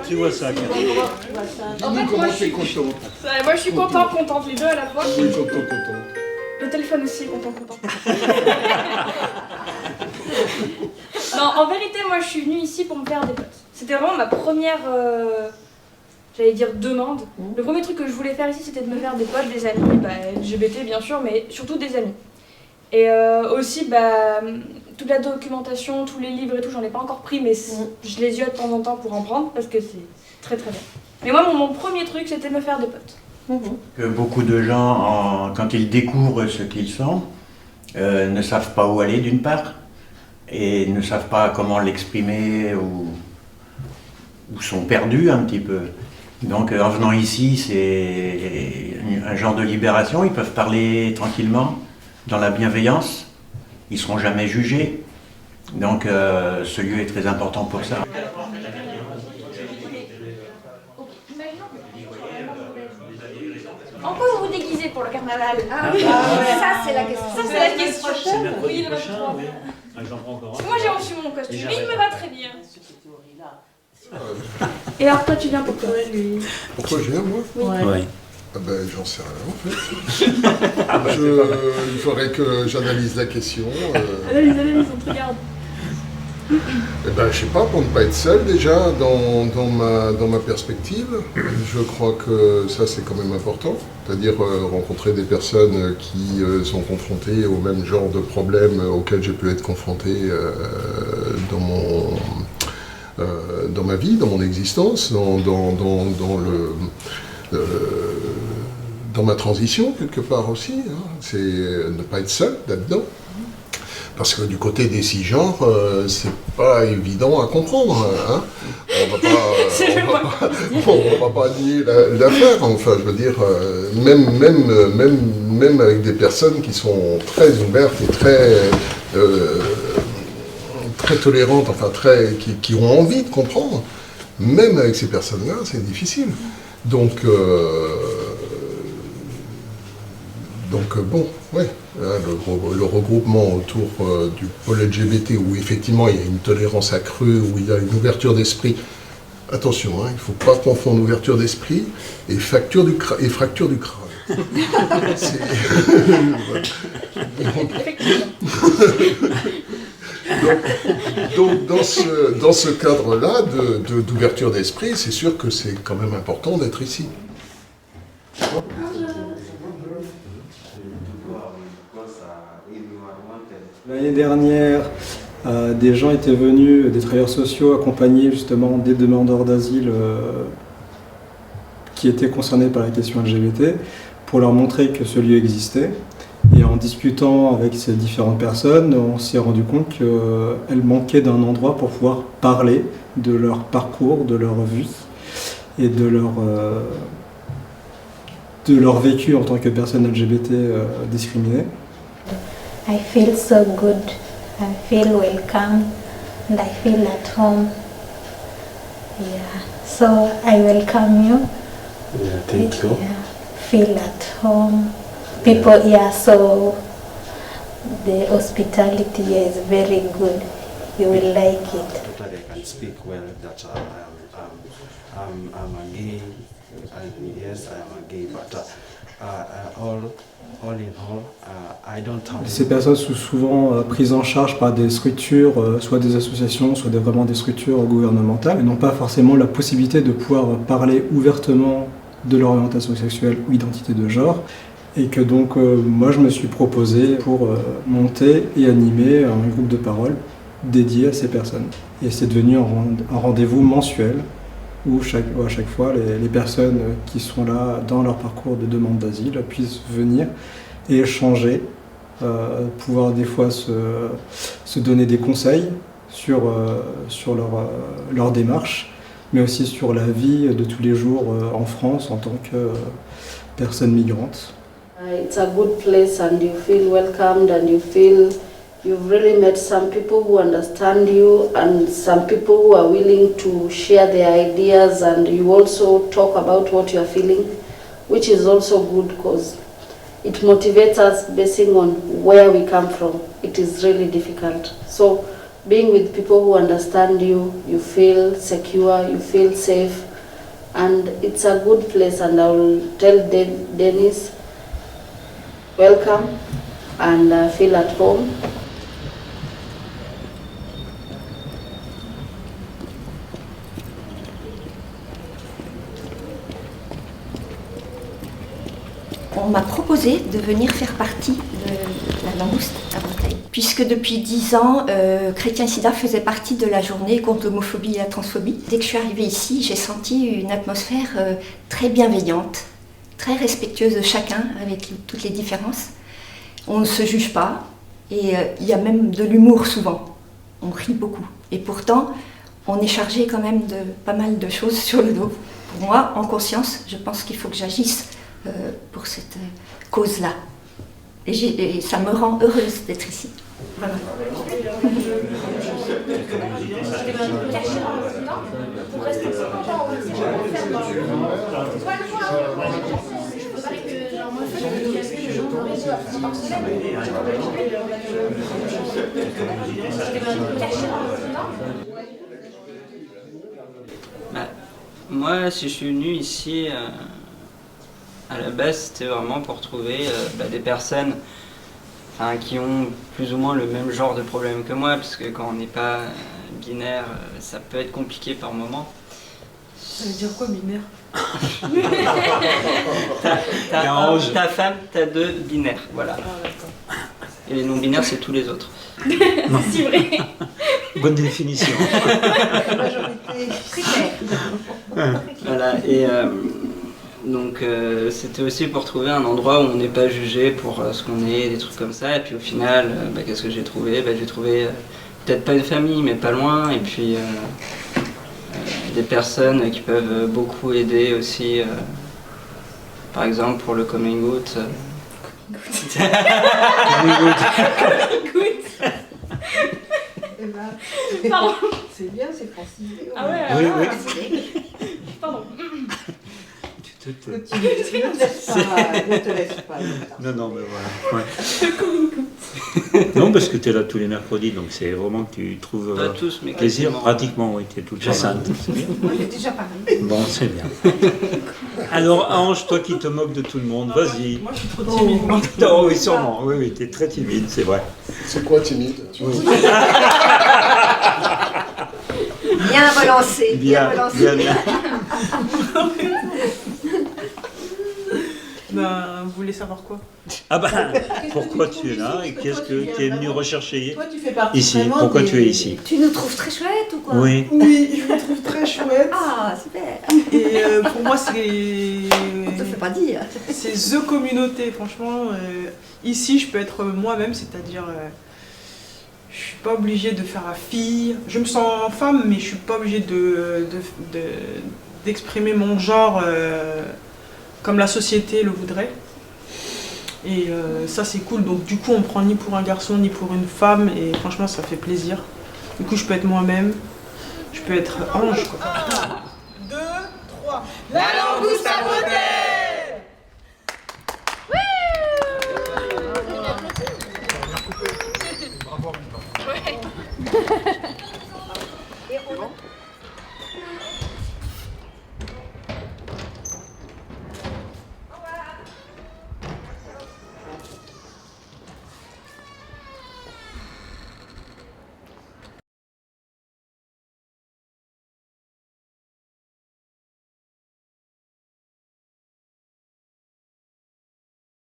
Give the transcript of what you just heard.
tu vois ça. En fait, moi, je suis contente. Moi, je suis contente, les deux à la fois. Oui, contente. Le téléphone aussi, content. Non, en vérité, moi, je suis venue ici pour me faire des potes. C'était vraiment ma première, j'allais dire, demande. Le premier truc que je voulais faire ici, c'était de me faire des potes, des amis, LGBT bien sûr, mais surtout des amis. Et aussi, toute la documentation, tous les livres et tout, j'en ai pas encore pris, mais je les yeux de temps en temps pour en prendre, parce que c'est très très bien. Mais moi, mon premier truc, c'était de me faire des potes. Que beaucoup de gens, quand ils découvrent ce qu'ils sont, ne savent pas où aller d'une part, et ne savent pas comment l'exprimer, ou sont perdus un petit peu. Donc en venant ici, c'est un genre de libération, ils peuvent parler tranquillement, dans la bienveillance, ils ne seront jamais jugés. Donc ce lieu est très important pour ça. En quoi vous vous déguisez pour le carnaval? Ça, c'est la question. Ça, c'est la question. C'est mercredi Oui, le prochain, 23. oui. J'en prends encore un. Moi, j'ai reçu mon costume, mais il me va très bien. Et alors, toi, tu viens pour quoi? Pourquoi je viens, moi? Oui. Ah ben, j'en sais rien, en fait. Il faudrait que j'analyse la question. Analyse, on te regarde. Eh ben, je sais pas, pour ne pas être seul déjà dans ma perspective, je crois que ça c'est quand même important, c'est-à-dire rencontrer des personnes qui sont confrontées au même genre de problèmes auxquels j'ai pu être confronté dans ma vie, dans mon existence, dans ma transition quelque part aussi, hein. C'est ne pas être seul là-dedans. Parce que du côté des cisgenres, c'est pas évident à comprendre. Hein. On va pas nier l'affaire. Enfin, je veux dire, même avec des personnes qui sont très ouvertes et très tolérantes, enfin qui ont envie de comprendre, même avec ces personnes-là, c'est difficile. Donc bon, ouais. Le regroupement autour du pôle LGBT où effectivement il y a une tolérance accrue, où il y a une ouverture d'esprit. Attention, hein, il ne faut pas confondre ouverture d'esprit et fracture du crâne. Donc dans ce cadre-là d'ouverture d'esprit, c'est sûr que c'est quand même important d'être ici. L'année dernière, des gens étaient venus, des travailleurs sociaux, accompagner justement des demandeurs d'asile qui étaient concernés par la question LGBT, pour leur montrer que ce lieu existait. Et en discutant avec ces différentes personnes, on s'est rendu compte qu'elles manquaient d'un endroit pour pouvoir parler de leur parcours, de leur vie et de leur vécu en tant que personnes LGBT discriminées. I feel so good. I feel welcome and I feel at home. Yeah. So I welcome you. Yeah, thank you. Yeah. Feel at home. People, yeah, so the hospitality here is very good. You will like it. Totally, I can speak well that I'm a gay, and yes, I am a gay, but all in all, I don't have... Ces personnes sont souvent prises en charge par des structures, soit des associations, soit vraiment des structures gouvernementales, et n'ont pas forcément la possibilité de pouvoir parler ouvertement de leur orientation sexuelle ou identité de genre. Et que donc moi je me suis proposé pour monter et animer un groupe de parole dédié à ces personnes. Et c'est devenu un rendez-vous mensuel où à chaque fois les personnes qui sont là dans leur parcours de demande d'asile puissent venir et échanger, pouvoir des fois se donner des conseils sur leur démarche, mais aussi sur la vie de tous les jours en France en tant que personne migrante. It's a good place and you feel welcomed and you feel you've really met some people who understand you and some people who are willing to share their ideas, and you also talk about what you are feeling, which is also good because it motivates us basing on where we come from. It is really difficult. So being with people who understand you, you feel secure, you feel safe, and it's a good place. And I will tell Dennis, welcome, and feel at home. On m'a proposé de venir faire partie de la langouste à Breteuil, puisque depuis 10 ans, Chrétien Sida faisait partie de la journée contre l'homophobie et la transphobie. Dès que je suis arrivée ici, j'ai senti une atmosphère très bienveillante, très respectueuse de chacun, avec toutes les différences. On ne se juge pas, et il y a même de l'humour souvent. On rit beaucoup. Et pourtant, on est chargé quand même de pas mal de choses sur le dos. Pour moi, en conscience, je pense qu'il faut que j'agisse pour cette cause-là. Et ça me rend heureuse d'être ici. Voilà. Moi, si je suis venu ici, à la base, c'était vraiment pour trouver des personnes qui ont plus ou moins le même genre de problème que moi, parce que quand on n'est pas binaire, ça peut être compliqué par moments. Ça veut dire quoi, binaire? Ta femme, t'as 2 binaires, voilà. Ah, et les non-binaires, c'est tous les autres. C'est vrai. Bonne définition. Voilà, et donc c'était aussi pour trouver un endroit où on n'est pas jugé pour ce qu'on est, des trucs comme ça. Et puis au final, qu'est-ce que j'ai trouvé? J'ai trouvé peut-être pas une famille, mais pas loin. Et puis des personnes qui peuvent beaucoup aider aussi. Par exemple pour le coming out. Pardon. C'est bien, c'est francisé. Ah ouais, Oui, alors, oui. Pardon. Ne te laisse pas. Non, mais voilà. Ouais. Non, parce que tu es là tous les mercredis, donc c'est vraiment que tu trouves Pas tous, mais plaisir. quasiment. Pratiquement, oui, tu es tout le temps là. C'est bien. C'est déjà pareil. Bon, c'est bien. Alors, Ange, toi qui te moques de tout le monde, vas-y. Moi, je suis trop timide. Oh, oui, sûrement. Oui, tu es très timide, c'est vrai. C'est quoi timide? Bien relancé, bien relancé. Bien. Vous voulez savoir quoi? Ah pourquoi tu es là et qu'est-ce que tu es venu rechercher Toi, tu fais partie ici? vraiment Pourquoi des- tu es ici? Tu nous trouves très chouettes ou quoi? Oui. Oui, je me trouve très chouette. Ah, super. Et pour moi, c'est... On te fait pas dire. C'est the communauté, franchement. Ici, je peux être moi-même, c'est-à-dire... je suis pas obligée de faire la fille. Je me sens femme, mais je suis pas obligée d'exprimer mon genre comme la société le voudrait. Et ça, c'est cool. Donc du coup, on me prend ni pour un garçon, ni pour une femme. Et franchement, ça fait plaisir. Du coup, je peux être moi-même. Je peux être Ange, quoi. 1, 2, 3. La langouste à Breteuil. Ouais.